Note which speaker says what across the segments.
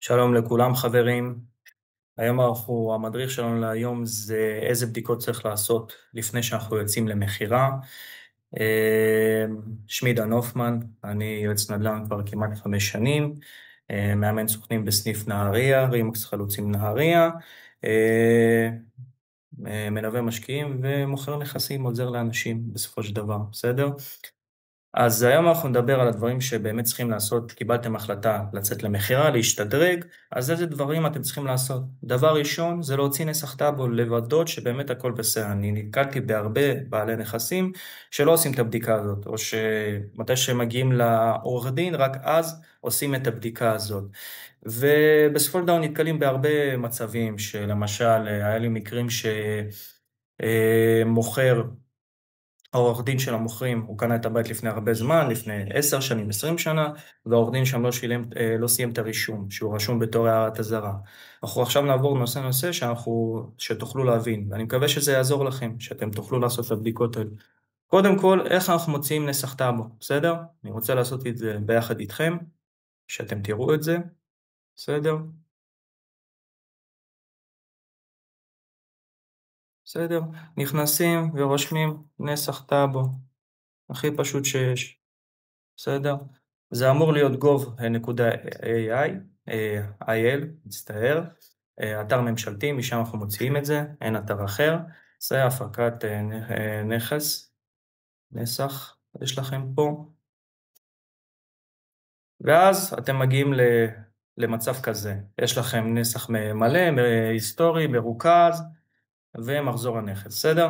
Speaker 1: שלום לכולם חברים, היום המדריך שלנו להיום זה איזה בדיקות צריך לעשות לפני שאנחנו יוצאים למכירה. שמי דן הופמן, אני יועץ נדל"ן כבר כמעט 5 שנים, מאמן סוכנים בסניף נהריה, רימקס חלוצים נהריה, אה, מלווה משקיעים ומוכר נכסים, עוזר לאנשים בסופו של דבר, בסדר? אז היום אנחנו נדבר על הדברים שבאמת צריכים לעשות, קיבלתם החלטה לצאת למכירה, להשתדרג, אז איזה דברים אתם צריכים לעשות? דבר ראשון זה להוציא נסח טאבו, לוודא שבאמת הכל בסדר. אני נתקלתי בהרבה בעלי נכסים שלא עושים את הבדיקה הזאת, או שמתי שהם מגיעים לעורך דין, רק אז עושים את הבדיקה הזאת. ובסופו של דבר נתקלים בהרבה מצבים, שלמשל היה לי מקרים שמוכר, העורך דין של המוכרים, הוא קנה את הבית לפני הרבה זמן, לפני 10 שנים, 20 שנה, והעורך דין שם לא סיים את הרישום, שהוא רשום בתור הערת אזהרה. אנחנו עכשיו נעבור נושא שתוכלו להבין, ואני מקווה שזה יעזור לכם, שאתם תוכלו לעשות את הבדיקות האלה. קודם כל, איך אנחנו מוציאים נסח טאבו, בסדר? אני רוצה לעשות את זה ביחד איתכם, שאתם תראו את זה, בסדר? בסדר? נכנסים ורושמים נסח טאבו, הכי פשוט שיש. בסדר? זה אמור להיות gov.ai, il, מצטער, אתר ממשלתי, משם אנחנו מוציאים את זה, אין אתר אחר. זה הפקת נכס, נסח, יש לכם פה. ואז אתם מגיעים למצב כזה, יש לכם נסח מלא, היסטורי, מרוכז, ומחזור הנכס, בסדר?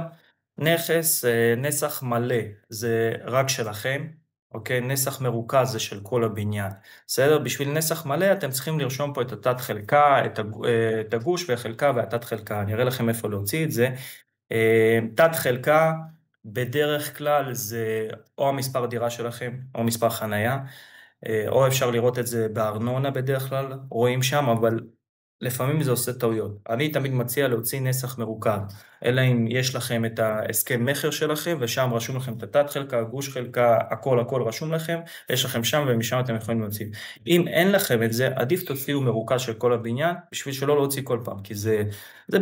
Speaker 1: נכס, נסח מלא זה רק שלכם, אוקיי? נסח מרוכז זה של כל הבניין, בסדר? בשביל נסח מלא אתם צריכים לרשום פה את התת חלקה, את הגוש והחלקה והתת חלקה, אני אראה לכם איפה להוציא את זה. תת חלקה בדרך כלל זה או המספר דירה שלכם או מספר חנייה, או אפשר לראות את זה בארנונה בדרך כלל, רואים שם, אבל לפעמים זה עושה טעויות. אני תמיד מציע להוציא נסח מרוכז, אלא אם יש לכם את ההסכם מחר שלכם, ושם רשום לכם את התת חלקה, גוש חלקה, הכל רשום לכם, יש לכם שם ומשם אתם יכולים להוציא. אם אין לכם את זה, עדיף תוציאו מרוכז של כל הבניין, בשביל שלא להוציא כל פעם, כי זה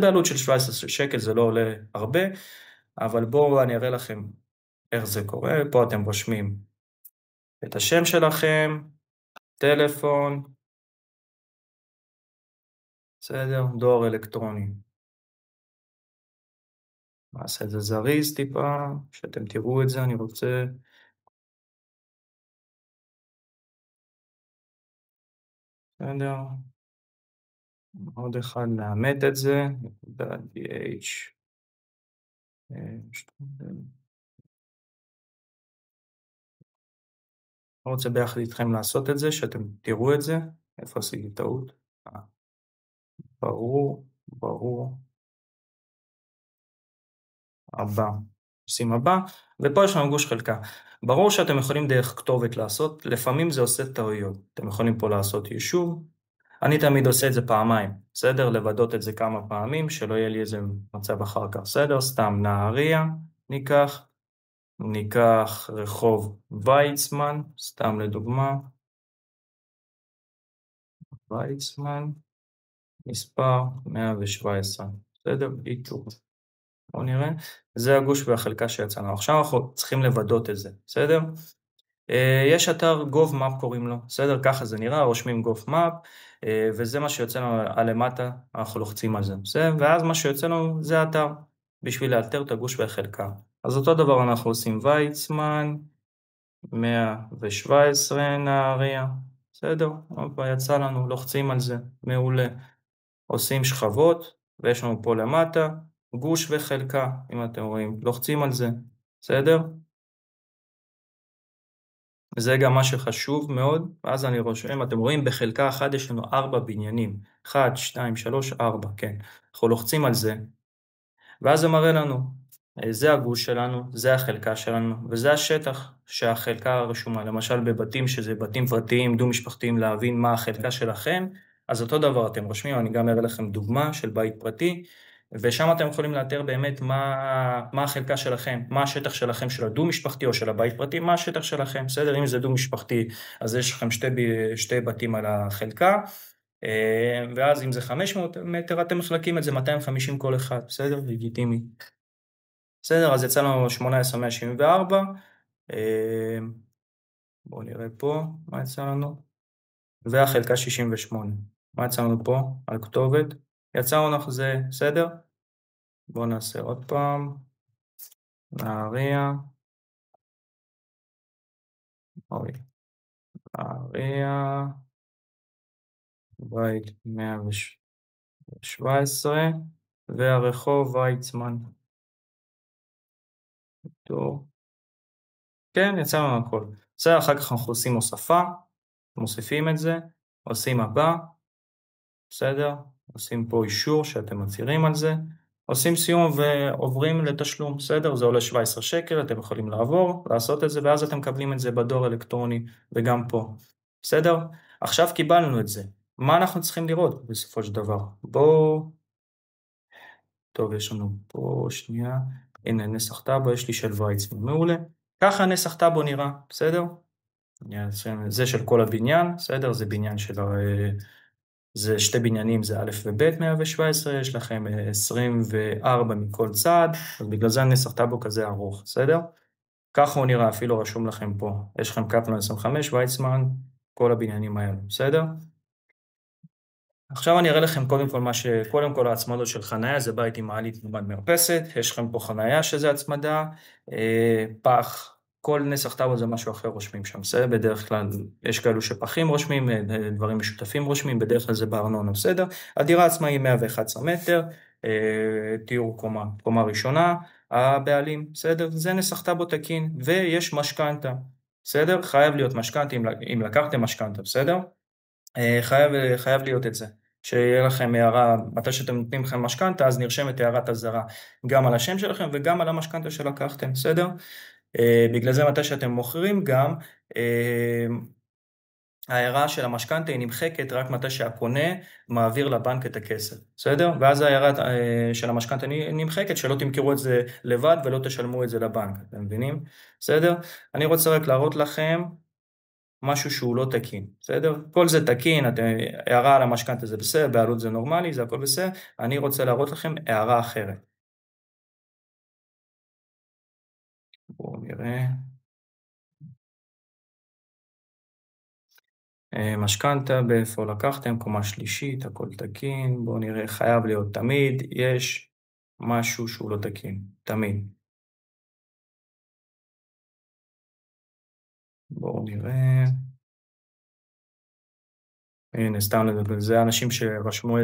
Speaker 1: בעלות של 17 שקל, זה לא עולה הרבה, אבל בואו אני אראה לכם איך זה קורה. פה אתם רושמים את השם שלכם, טלפון, בסדר, דואר אלקטרוני. נעשה את זה זריז טיפה, שאתם תראו את זה, אני רוצה. בסדר, עוד אחד נאמת את זה, .dh. אני רוצה ביחד איתכם לעשות את זה, שאתם תראו את זה. איפה עשיתי טעות? ברור. הבא. עושים הבא, ופה יש לנו גוש חלקה. ברור שאתם יכולים דרך כתובת לעשות, לפעמים זה עושה טעויות. אתם יכולים פה לעשות יישוב. אני תמיד עושה את זה פעמיים, בסדר? לבדות את זה כמה פעמים, שלא יהיה לי איזה מצב אחר כך, בסדר? סתם נהריה, ניקח רחוב ויצמן, סתם לדוגמה, ויצמן, מספר 117, בסדר? איתור. בואו נראה, זה הגוש והחלקה שיצאנו. עכשיו אנחנו צריכים לבדות את זה, בסדר? יש אתר gov.map קוראים לו, בסדר? ככה זה נראה, רושמים gov.map, וזה מה שיוצא לנו על למטה, אנחנו לוחצים על זה, בסדר? ואז מה שיוצא לנו זה האתר, בשביל לאלתר את הגוש והחלקה. אז אותו דבר אנחנו עושים ויצמן, 117 נהריה, בסדר? יצא לנו, לוחצים על זה, מעולה. עושים שכבות, ויש לנו פה למטה, גוש וחלקה, אם אתם רואים, לוחצים על זה, בסדר? וזה גם מה שחשוב מאוד, ואז אני רושם, אתם רואים בחלקה אחת יש לנו 4 בניינים, 1, 2, 3, 4, כן. אנחנו לוחצים על זה, ואז זה מראה לנו, זה הגוש שלנו, זה החלקה שלנו, וזה השטח שהחלקה רשומה, למשל בבתים שזה בתים פרטיים, דו משפחתיים, להבין מה החלקה שלכם, אז אותו דבר אתם רושמים, אני גם אראה לכם דוגמה של בית פרטי, ושם אתם יכולים לאתר באמת מה החלקה שלכם, מה השטח שלכם של הדו משפחתי או של הבית פרטי, מה השטח שלכם, בסדר? אם זה דו משפחתי, אז יש לכם שתי בתים על החלקה, ואז אם זה 500 מטר, אתם מחלקים את זה 250 כל אחד, בסדר? לגיטימי. בסדר, אז יצא לנו 18,174. בואו נראה פה, מה יצא לנו? והחלקה 68. מה יצא לנו פה? על כתובת. יצא לנו זה, בסדר? בואו נעשה עוד פעם. נהריה. אוי. נהריה. בית 117. והרחוב ויצמן. טוב. כן, יצא לנו הכל. בסדר, אחר כך אנחנו עושים הוספה. מוסיפים את זה. עושים הבא. בסדר? עושים פה אישור שאתם מצהירים על זה. עושים סיום ועוברים לתשלום, בסדר? זה עולה 17 שקל, אתם יכולים לעבור, לעשות את זה, ואז אתם מקבלים את זה בדואר אלקטרוני, וגם פה, בסדר? עכשיו קיבלנו את זה. מה אנחנו צריכים לראות בסופו של דבר? בואו... טוב, יש לנו פה שנייה. הנה, נסח טאבו, יש לי של ויצמן, מעולה. ככה נסח טאבו נראה, בסדר? זה של כל הבניין, בסדר? זה בניין של... זה שתי בניינים, זה א' וב' 117, יש לכם 24 מכל צד, אז בגלל זה הנסח טאבו כזה ארוך, בסדר? ככה הוא נראה, אפילו רשום לכם פה. יש לכם קפלן 25, ויצמן, כל הבניינים האלו, בסדר? עכשיו אני אראה לכם קודם כל ההצמדות של חנייה, זה בית עם מעלית לעומת מרפסת, יש לכם פה חנייה שזה הצמדה, פח, כל נסח טאבו זה משהו אחר רושמים שם, בסדר? בדרך כלל יש כאלו שפחים רושמים, דברים משותפים רושמים, בדרך כלל זה בארנונה, בסדר? הדירה עצמה היא 111 מטר, תיאור קומה ראשונה, הבעלים, בסדר? זה נסח טאבו תקין, ויש משכנתה, בסדר? חייב להיות משכנתה, אם לקחתם משכנתה, בסדר? חייב להיות את זה. שיהיה לכם הערה, מתי שאתם נותנים לכם משכנתה, אז נרשמת הערת אזהרה גם על השם שלכם וגם על המשכנתה שלקחתם, בסדר? בגלל זה מתי שאתם מוכרים גם, ההערה של המשכנתה היא נמחקת רק מתי שהקונה מעביר לבנק את הכסף, בסדר? ואז ההערה של המשכנתה נמחקת, שלא תמכרו את זה לבד ולא תשלמו את זה לבנק, אתם מבינים? בסדר? אני רוצה רק להראות לכם משהו שהוא לא תקין, בסדר? כל זה תקין, הערה על המשכנתה זה בסדר, בעלות זה נורמלי, זה הכל בסדר, אני רוצה להראות לכם הערה אחרת. בואו נראה. משכנתה, באיפה לקחתם, קומה שלישית, הכל תקין, בואו נראה, חייב להיות תמיד, יש משהו שהוא לא תקין, תמיד. בואו נראה. הנה, סתם לדבר, זה אנשים שרשמו,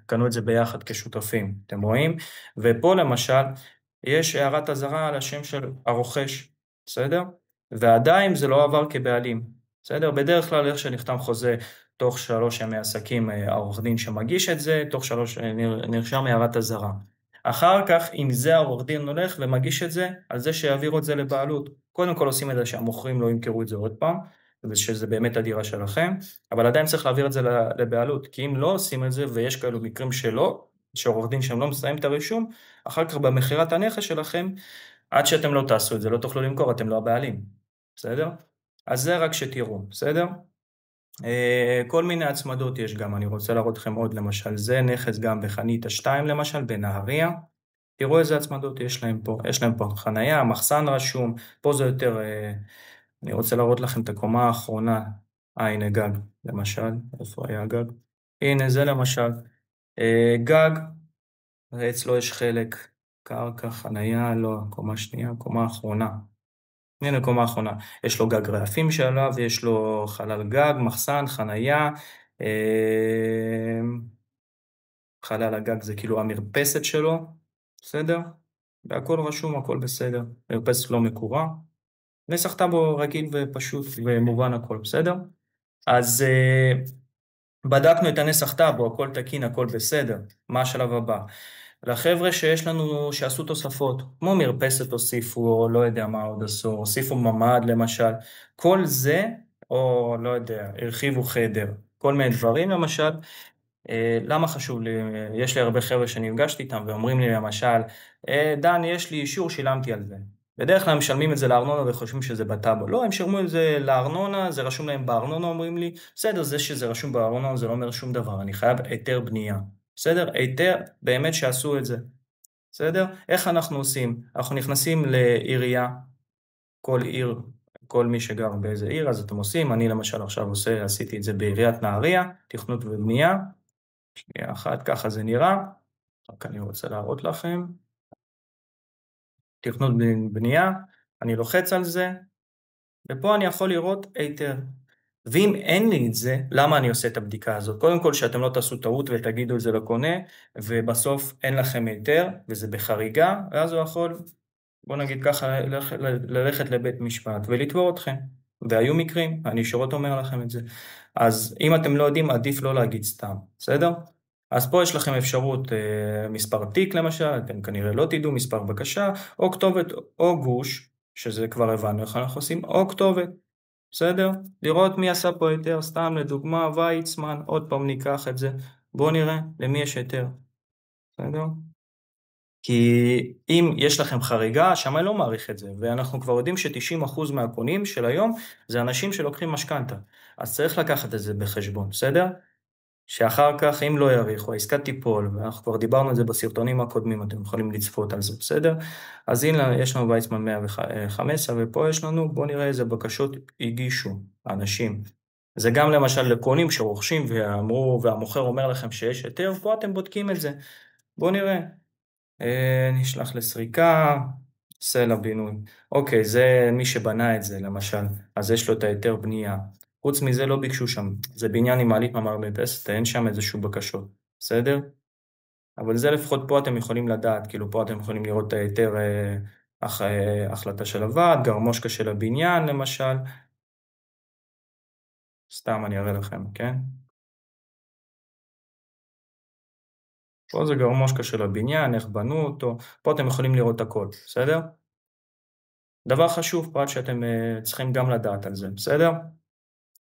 Speaker 1: קנו את זה ביחד כשותפים, אתם רואים? ופה למשל, יש הערת אזהרה על השם של הרוכש, בסדר? ועדיין זה לא עבר כבעלים, בסדר? בדרך כלל איך שנחתם חוזה, תוך 3 ימי עסקים, העורך דין שמגיש את זה, תוך 3 נרשם הערת אזהרה. אחר כך, אם זה העורך דין הולך ומגיש את זה, על זה שיעבירו את זה לבעלות. קודם כל עושים את זה שהמוכרים לא ימכרו את זה עוד פעם, ושזה באמת הדירה שלכם, אבל עדיין צריך להעביר את זה לבעלות, כי אם לא עושים את זה, ויש כאלו מקרים שלא, שעורך דין שהם לא מסיים את הרישום, אחר כך במכירת הנכס שלכם, עד שאתם לא תעשו את זה, לא תוכלו למכור, אתם לא הבעלים, בסדר? אז זה רק שתראו, בסדר? כל מיני הצמדות יש גם, אני רוצה להראות לכם עוד למשל, זה נכס גם בחניתה 2 למשל, בנהריה, תראו איזה הצמדות יש להם פה, יש להם פה חנייה, מחסן רשום, פה זה יותר, אני רוצה להראות לכם את הקומה האחרונה, הנה גג, למשל, איפה היה גג? הנה זה למשל, גג, אצלו יש חלק, קרקע, חנייה, לא, קומה שנייה, קומה האחרונה. הנה קומה האחרונה, יש לו גג רעפים שעליו, יש לו חלל גג, מחסן, חנייה, חלל הגג זה כאילו המרפסת שלו, בסדר? והכל רשום, הכל בסדר, מרפסת לא מקורה, נסח טאבו רגיל ופשוט ומובן הכל, בסדר? אז בדקנו את הנסח טאבו, הכל תקין, הכל בסדר, מה השלב הבא? לחבר'ה שיש לנו, שעשו תוספות, כמו מרפסת הוסיפו, או לא יודע מה עוד עשו, הוסיפו ממ"ד למשל, כל זה, או לא יודע, הרחיבו חדר, כל מיני דברים למשל, למה חשוב לי, יש לי הרבה חבר'ה שנפגשתי איתם, ואומרים לי למשל, דן, יש לי אישור, שילמתי על זה. בדרך כלל הם משלמים את זה לארנונה וחושבים שזה בטאבו. לא, הם שילמו את זה לארנונה, זה רשום להם בארנונה, אומרים לי, בסדר, זה שזה רשום בארנונה זה לא אומר שום דבר, אני חייב היתר בנייה. בסדר? היתר, באמת שעשו את זה. בסדר? איך אנחנו עושים? אנחנו נכנסים לעירייה, כל עיר, כל מי שגר באיזה עיר, אז אתם עושים, אני למשל עכשיו עשיתי את זה בעיריית נהריה, תכנות ובנייה, שנייה אחת, ככה זה נראה, רק אני רוצה להראות לכם, תכנות בנייה, אני לוחץ על זה, ופה אני יכול לראות היתר. ואם אין לי את זה, למה אני עושה את הבדיקה הזאת? קודם כל שאתם לא תעשו טעות ותגידו את זה לקונה, ובסוף אין לכם היתר, וזה בחריגה, ואז הוא יכול, בוא נגיד ככה, ללכת לבית משפט ולתבוע אתכם. והיו מקרים, אני ישירות אומר לכם את זה. אז אם אתם לא יודעים, עדיף לא להגיד סתם, בסדר? אז פה יש לכם אפשרות מספר תיק למשל, אתם כנראה לא תדעו, מספר בקשה, או כתובת או גוש, שזה כבר הבנו איך אנחנו עושים, או כתובת. בסדר? לראות מי עשה פה היתר, סתם לדוגמה, ויצמן, עוד פעם ניקח את זה. בואו נראה למי יש היתר. בסדר? כי אם יש לכם חריגה, השמאי לא מעריך את זה, ואנחנו כבר יודעים ש90% מהקונים של היום זה אנשים שלוקחים משכנתה. אז צריך לקחת את זה בחשבון, בסדר? שאחר כך, אם לא יעריכו, העסקה תיפול, ואנחנו כבר דיברנו על זה בסרטונים הקודמים, אתם יכולים לצפות על זה, בסדר? אז הנה, יש לנו ויצמן 115, ופה יש לנו, בואו נראה איזה בקשות הגישו האנשים. זה גם למשל לקונים שרוכשים ואמרו, והמוכר אומר לכם שיש היתר, פה אתם בודקים את זה. בואו נראה. נשלח לסריקה, סלע בינוי. אוקיי, זה מי שבנה את זה למשל, אז יש לו את היתר בנייה. חוץ מזה לא ביקשו שם, זה בניין עם מעלית ממ"ר מרפסת, אין שם איזשהו בקשות, בסדר? אבל זה לפחות פה אתם יכולים לדעת, כאילו פה אתם יכולים לראות את היתר החלטה של הוועד, גרמושקה של הבניין למשל, סתם אני אראה לכם, כן? פה זה גרמושקה של הבניין, איך בנו אותו, פה אתם יכולים לראות הכל, בסדר? דבר חשוב, פרט שאתם צריכים גם לדעת על זה, בסדר?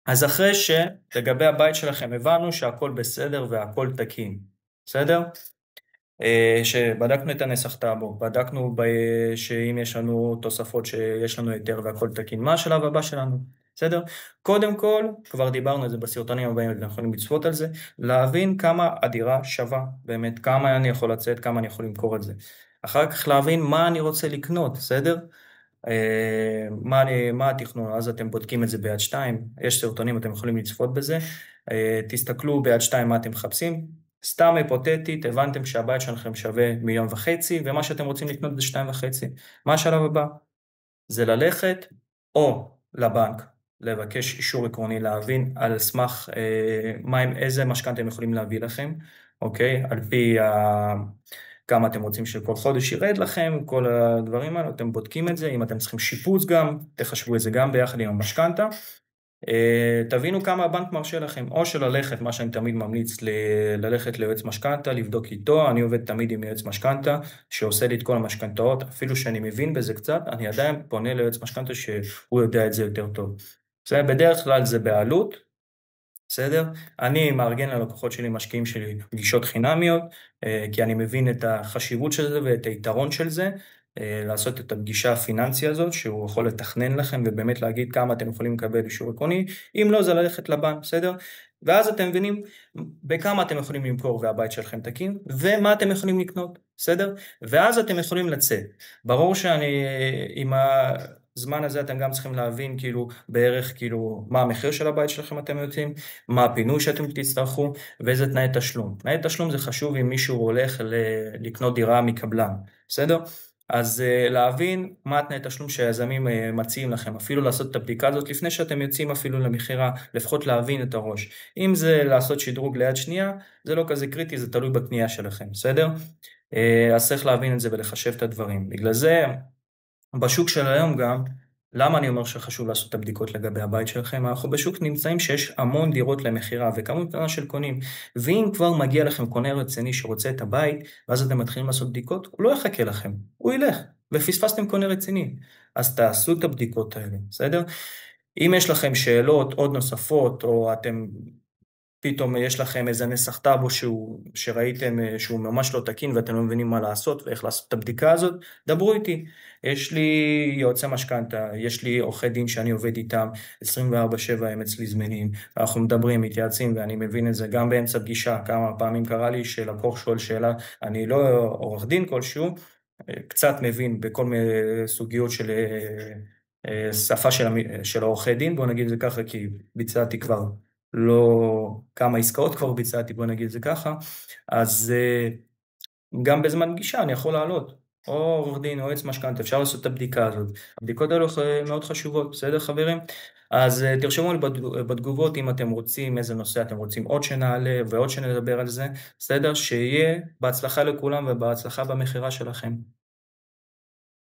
Speaker 1: אז אחרי שלגבי הבית שלכם הבנו שהכל בסדר והכל תקין, בסדר? שבדקנו את הנסח טאבו, בדקנו שאם יש לנו תוספות שיש לנו היתר והכל תקין, מה השלב הבא שלנו? בסדר? קודם כל, כבר דיברנו על זה בסרטונים הבאים, אנחנו יכולים לצפות על זה, להבין כמה הדירה שווה, באמת, כמה אני יכול לצאת, כמה אני יכול למכור את זה. אחר כך להבין מה אני רוצה לקנות, בסדר? מה התכנון, אז אתם בודקים את זה ביד 2, יש סרטונים, אתם יכולים לצפות בזה, תסתכלו ביד 2 מה אתם מחפשים, סתם היפותטית, הבנתם שהבית שלכם שווה 1.5 מיליון, ומה שאתם רוצים לקנות זה 2.5, מה השלב הבא? זה ללכת או לבנק, לבקש אישור עקרוני להבין על סמך איזה משכנתא הם יכולים להביא לכם, אוקיי? על פי כמה אתם רוצים שכל חודש ירד לכם, כל הדברים האלה, אתם בודקים את זה, אם אתם צריכים שיפוץ גם, תחשבו את זה גם ביחד עם המשכנתא, תבינו כמה הבנק מרשה לכם, או שללכת, מה שאני תמיד ממליץ, ללכת ליועץ משכנתא, לבדוק איתו, אני עובד תמיד עם יועץ משכנתא, שעושה לי את כל המשכנתאות, אפילו שאני מבין בזה קצת, אני עדיין פונה ליועץ משכנתא שהוא יודע את זה יותר טוב. זה בדרך כלל זה בעלות, בסדר? אני מארגן ללקוחות שלי, משקיעים שלי, פגישות חינמיות, כי אני מבין את החשיבות של זה ואת היתרון של זה, לעשות את הפגישה הפיננסיה הזאת, שהוא יכול לתכנן לכם ובאמת להגיד כמה אתם יכולים לקבל אישור עקרוני, אם לא זה ללכת לבנק, בסדר? ואז אתם מבינים בכמה אתם יכולים למכור והבית שלכם תקין, ומה אתם יכולים לקנות, בסדר? ואז אתם יכולים לצאת. ברור שאני, עם הזמן הזה אתם גם צריכים להבין כאילו בערך כאילו מה המחיר של הבית שלכם אתם יודעים, מה הפינוי שאתם תצטרכו, ואיזה תנאי תשלום. תנאי תשלום זה חשוב אם מישהו הולך לקנות דירה מקבלן, בסדר? אז להבין מה התנאי תשלום שהיזמים מציעים לכם, אפילו לעשות את הבדיקה הזאת לפני שאתם יוצאים אפילו למחירה, לפחות להבין את הראש. אם זה לעשות שדרוג ליד שנייה, זה לא כזה קריטי, זה תלוי בקנייה שלכם, בסדר? אז צריך להבין את זה ולחשב את הדברים. בגלל זה, בשוק של היום גם, למה אני אומר שחשוב לעשות את הבדיקות לגבי הבית שלכם? אנחנו בשוק נמצאים שיש המון דירות למחירה וכמות קטנה של קונים, ואם כבר מגיע לכם קונה רציני שרוצה את הבית, ואז אתם מתחילים לעשות בדיקות, הוא לא יחכה לכם, הוא ילך, ופספסתם קונה רציני. אז תעשו את הבדיקות האלה, בסדר? אם יש לכם שאלות עוד נוספות, או אתם פתאום יש לכם איזה נסח טאבו שראיתם שהוא ממש לא תקין ואתם לא מבינים מה לעשות ואיך לעשות את הבדיקה הזאת, דברו איתי. יש לי יועצי משכנתא, יש לי עורכי דין שאני עובד איתם, 24/7 הם אצלי זמינים, אנחנו מדברים, מתייעצים ואני מבין את זה גם באמצע פגישה. כמה פעמים קרה לי שלקוח שואל שאלה, אני לא עורך דין כלשהו, קצת מבין בכל מיני סוגיות של שפה של העורכי דין, בוא נגיד את זה ככה, כי ביצעתי כבר לא כמה עסקאות כבר ביצעתי, בוא נגיד את זה ככה, אז גם בזמן פגישה אני יכול לעלות, או עורך דין או יועץ משכנתא, אפשר לעשות את הבדיקה הזאת. הבדיקות האלו מאוד חשובות, בסדר חברים? אז תרשמו לי בתגובות אם אתם רוצים, איזה נושא אתם רוצים עוד שנעלה ועוד שנדבר על זה, בסדר? שיהיה בהצלחה לכולם ובהצלחה במכירה שלכם.